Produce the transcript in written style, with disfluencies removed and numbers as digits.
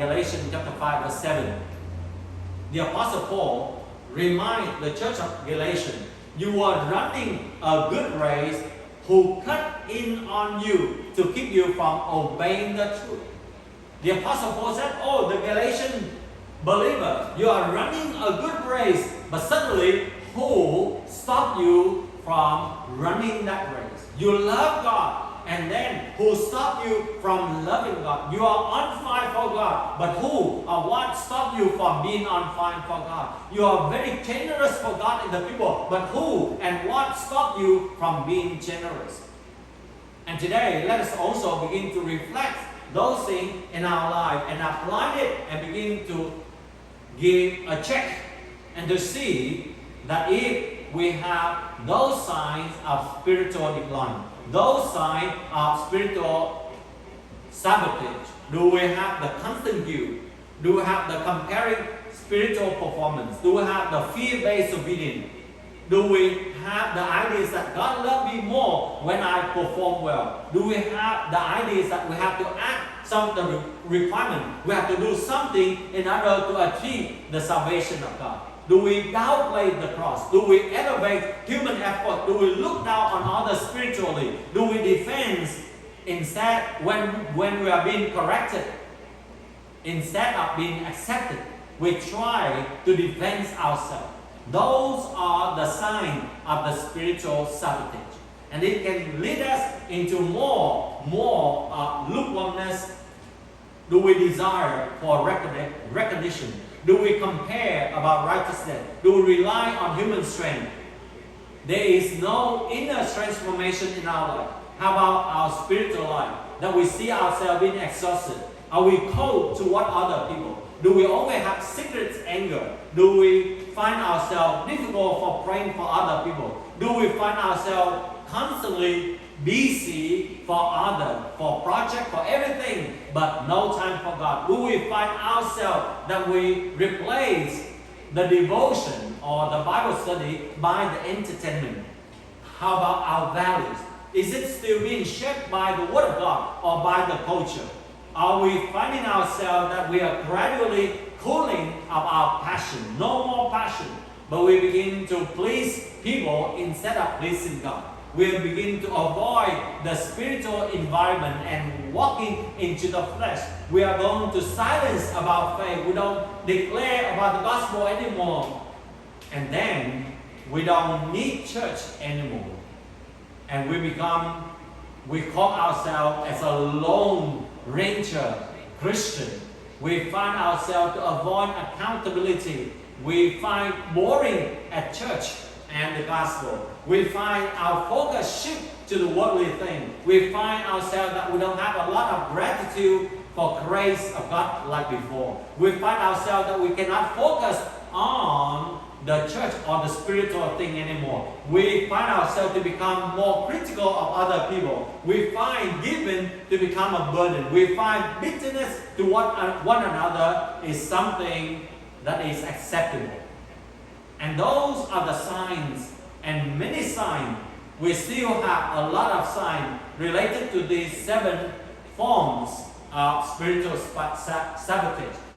Galatians chapter 5 verse 7. The Apostle Paul reminds the church of Galatians, you are running a good race, who cut in on you to keep you from obeying the truth. The Apostle Paul said, oh, the Galatian believer, you are running a good race, but suddenly who stopped you from running that race? You love God, and then who stopped you from loving God? You are on fire for God, but who or what stopped you from being on fire for God? You are very generous for God and the people, but who and what stopped you from being generous? And today, let us also begin to reflect those things in our life and apply it and begin to give a check and to see that if we have those signs of spiritual decline, those signs of spiritual sabotage, do we have the constant view? Do we have the comparing spiritual performance? Do we have the fear-based obedience? Do we have the ideas that God loves me more when I perform well? Do we have the ideas that we have to act some of the requirements? We have to do something in order to achieve the salvation of God. Do we downplay the cross? Do we elevate human effort? Do we look down on others spiritually? Do we defend instead when we are being corrected? Instead of being accepted, we try to defend ourselves. Those are the signs of the spiritual sabotage. And it can lead us into more lukewarmness. Do we desire for recognition? Do we compare about righteousness? Do we rely on human strength? There is no inner transformation in our life. How about our spiritual life? That we see ourselves being exhausted. Are we cold toward other people? Do we always have secret anger? Do we find ourselves difficult for praying for other people? Do we find ourselves constantly busy for others, for project, for everything, but no time for God? Do we find ourselves that we replace the devotion or the Bible study by the entertainment? How about our values? Is it still being shaped by the Word of God or by the culture? Are we finding ourselves that we are gradually cooling of our passion? No more passion, but we begin to please people instead of pleasing God. We begin to avoid the spiritual environment and walking into the flesh. We are going to silence about faith. We don't declare about the gospel anymore. And then we don't need church anymore. And we call ourselves as a lone ranger Christian. We find ourselves to avoid accountability. We find boring at church and the gospel. We find our focus shift to the worldly thing. We find ourselves that we don't have a lot of gratitude for grace of God like before. We find ourselves that we cannot focus on the church or the spiritual thing anymore. We find ourselves to become more critical of other people. We find giving to become a burden. We find bitterness to one another is something that is acceptable. And those are the signs, and many signs. We still have a lot of signs related to these 7 forms of spiritual sabotage.